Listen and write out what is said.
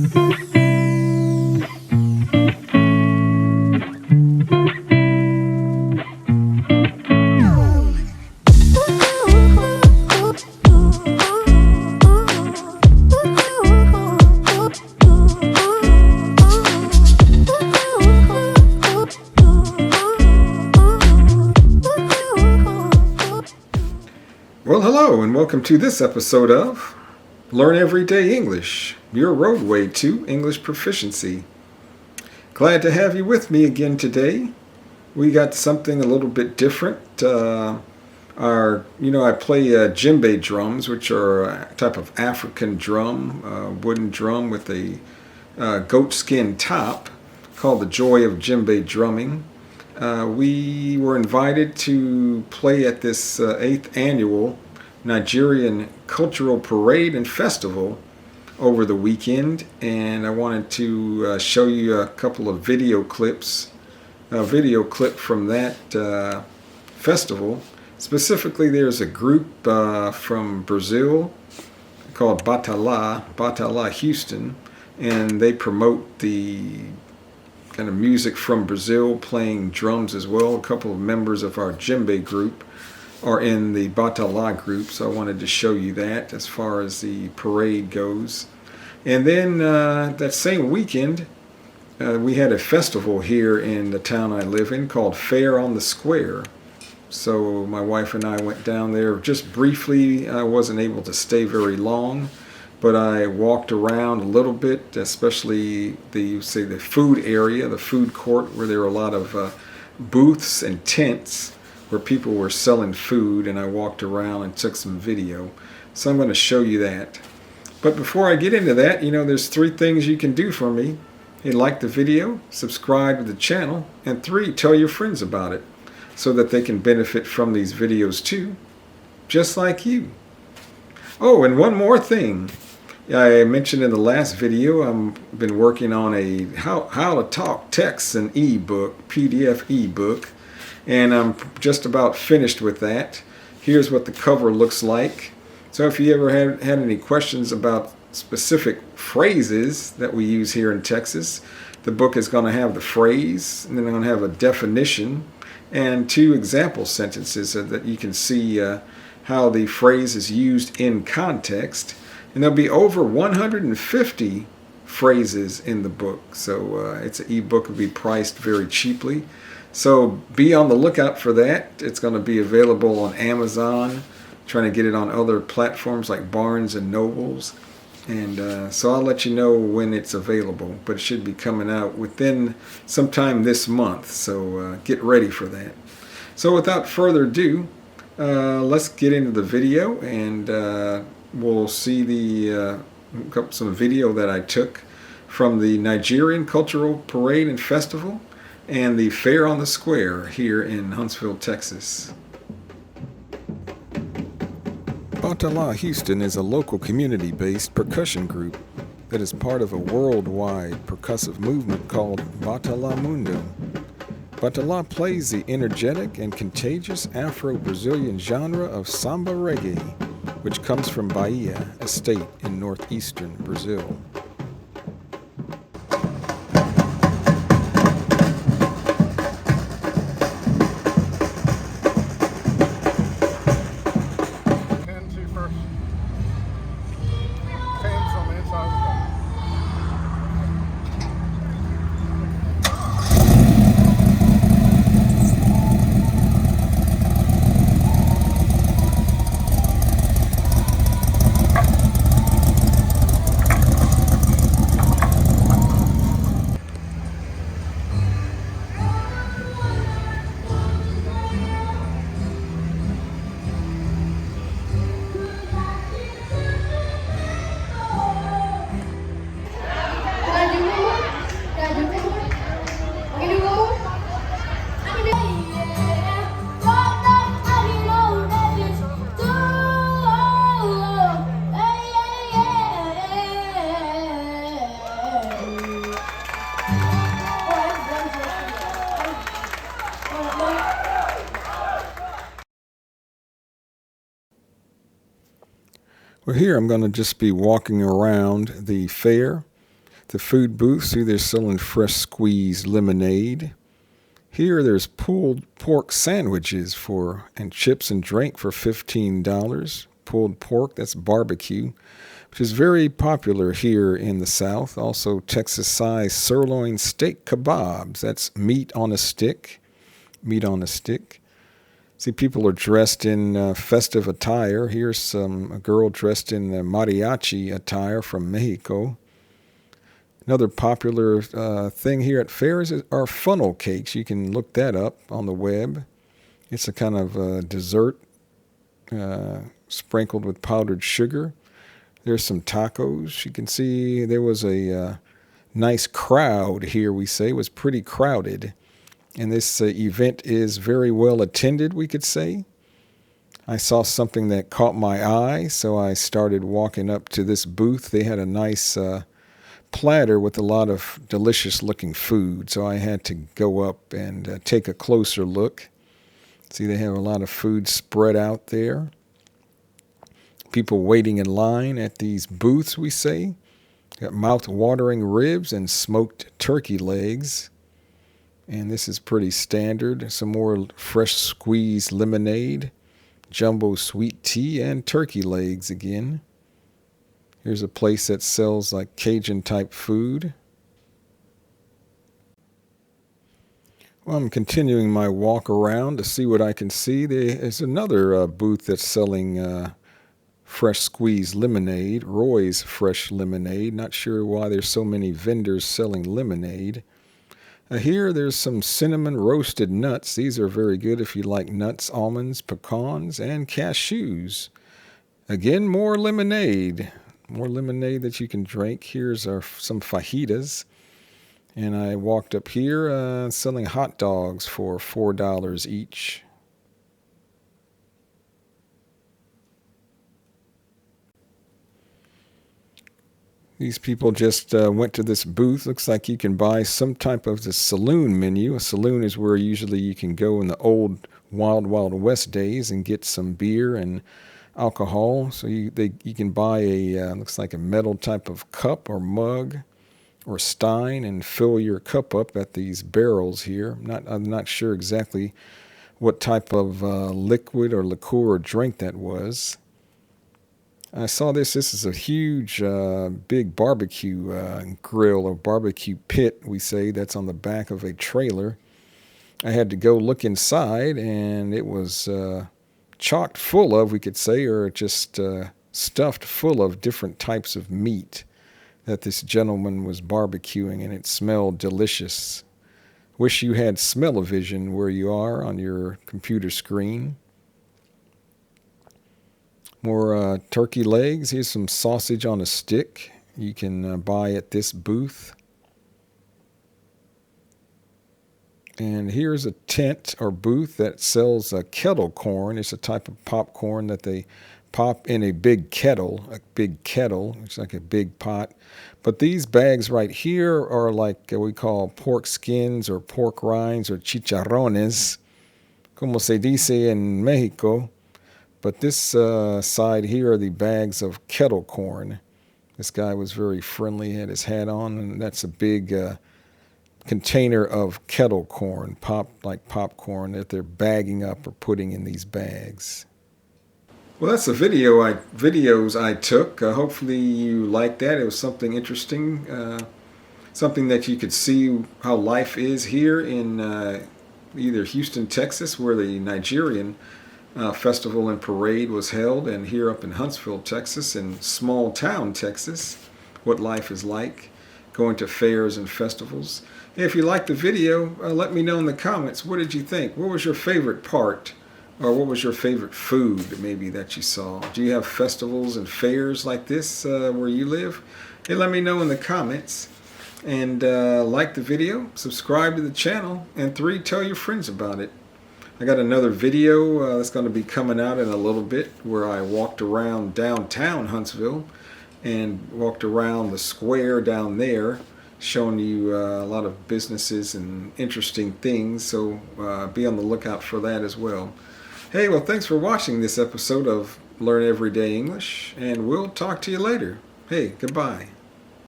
Well, hello, and welcome to this episode of Learn Everyday English, your roadway to English proficiency. Glad to have you with me again today. We got something a little bit different. I play djembe drums, which are a type of African drum, wooden drum with a goatskin top, called the joy of djembe drumming. We were invited to play at this 8th annual Nigerian cultural parade and festival over the weekend, and I wanted to show you a couple of video clips. A video clip from that festival. Specifically, there's a group from Brazil called Batala Houston, and they promote the kind of music from Brazil, playing drums as well. A couple of members of our djembe group are in the Batala group, so I wanted to show you that as far as the parade goes. And then that same weekend, we had a festival here in the town I live in called Fair on the Square. So my wife and I went down there just briefly. I wasn't able to stay very long, but I walked around a little bit, especially the food area, the food court, where there were a lot of booths and tents where people were selling food, and I walked around and took some video. So I'm going to show you that. But before I get into that, there's 3 things you can do for me. Hey, like the video, subscribe to the channel, and 3, tell your friends about it so that they can benefit from these videos too, just like you. Oh, and one more thing. I mentioned in the last video, I've been working on a How to Talk Texan ebook, PDF ebook, and I'm just about finished with that. Here's what the cover looks like. So if you ever had any questions about specific phrases that we use here in Texas, the book is going to have the phrase, and then I'm going to have a definition and 2 example sentences so that you can see how the phrase is used in context. And there'll be over 150 phrases in the book. So it's an ebook, will be priced very cheaply. So be on the lookout for that. It's going to be available on Amazon, trying to get it on other platforms like Barnes and Nobles. And so I'll let you know when it's available, but it should be coming out within sometime this month. So get ready for that. So without further ado, let's get into the video, and we'll see some video that I took from the Nigerian Cultural Parade and Festival and the Fair on the Square here in Huntsville, Texas. Batala Houston is a local community-based percussion group that is part of a worldwide percussive movement called Batala Mundo. Batala plays the energetic and contagious Afro-Brazilian genre of samba reggae, which comes from Bahia, a state in northeastern Brazil. Well, here I'm going to just be walking around the fair. The food booth, see they're selling fresh squeezed lemonade. Here there's pulled pork sandwiches and chips and drink for $15. Pulled pork, that's barbecue, which is very popular here in the South. Also Texas-sized sirloin steak kebabs, that's meat on a stick. Meat on a stick. See, people are dressed in festive attire. Here's a girl dressed in mariachi attire from Mexico. Another popular thing here at fairs are funnel cakes. You can look that up on the web. It's a kind of dessert sprinkled with powdered sugar. There's some tacos. You can see there was a nice crowd here, we say. It was pretty crowded. And this event is very well attended, we could say. I saw something that caught my eye, so I started walking up to this booth. They had a nice platter with a lot of delicious looking food, so I had to go up and take a closer look. See, they have a lot of food spread out there. People waiting in line at these booths, we say. Got mouth-watering ribs and smoked turkey legs. And this is pretty standard. Some more fresh squeezed lemonade, jumbo sweet tea, and turkey legs again. Here's a place that sells like Cajun type food. Well, I'm continuing my walk around to see what I can see. There's another booth that's selling fresh squeezed lemonade, Roy's Fresh Lemonade. Not sure why there's so many vendors selling lemonade. Here there's some cinnamon roasted nuts. These are very good if you like nuts, almonds, pecans, and cashews. Again, more lemonade. More lemonade that you can drink. Here's some fajitas. And I walked up here selling hot dogs for $4 each. These people just went to this booth. Looks like you can buy some type of the saloon menu. A saloon is where usually you can go in the old Wild Wild West days and get some beer and alcohol. So you can buy looks like a metal type of cup or mug or stein and fill your cup up at these barrels here. I'm not sure exactly what type of liquid or liqueur or drink that was. I saw this. This is a huge, big barbecue grill or barbecue pit, we say, that's on the back of a trailer. I had to go look inside, and it was chocked full of, we could say, or just stuffed full of different types of meat that this gentleman was barbecuing, and it smelled delicious. Wish you had smell-o-vision where you are on your computer screen. More turkey legs. Here's some sausage on a stick you can buy at this booth. And here's a tent or booth that sells kettle corn. It's a type of popcorn that they pop in a big kettle. It's like a big pot. But these bags right here are like we call pork skins or pork rinds or chicharrones, como se dice en Mexico. But this side here are the bags of kettle corn. This guy was very friendly, had his hat on, and that's a big container of kettle corn, like popcorn, that they're bagging up or putting in these bags. Well, that's the videos I took. Hopefully you liked that. It was something interesting, something that you could see how life is here in either Houston, Texas, where the Nigerian festival and parade was held, and here up in Huntsville, Texas, in small town Texas, what life is like going to fairs and festivals. If you liked the video, let me know in the comments. What did you think? What was your favorite part? Or what was your favorite food maybe that you saw? Do you have festivals and fairs like this where you live? Hey, let me know in the comments. And like the video, subscribe to the channel, and 3, tell your friends about it. I got another video that's going to be coming out in a little bit where I walked around downtown Huntsville and walked around the square down there, showing you a lot of businesses and interesting things. So be on the lookout for that as well. Hey, well, thanks for watching this episode of Learn Everyday English, and we'll talk to you later. Hey, goodbye.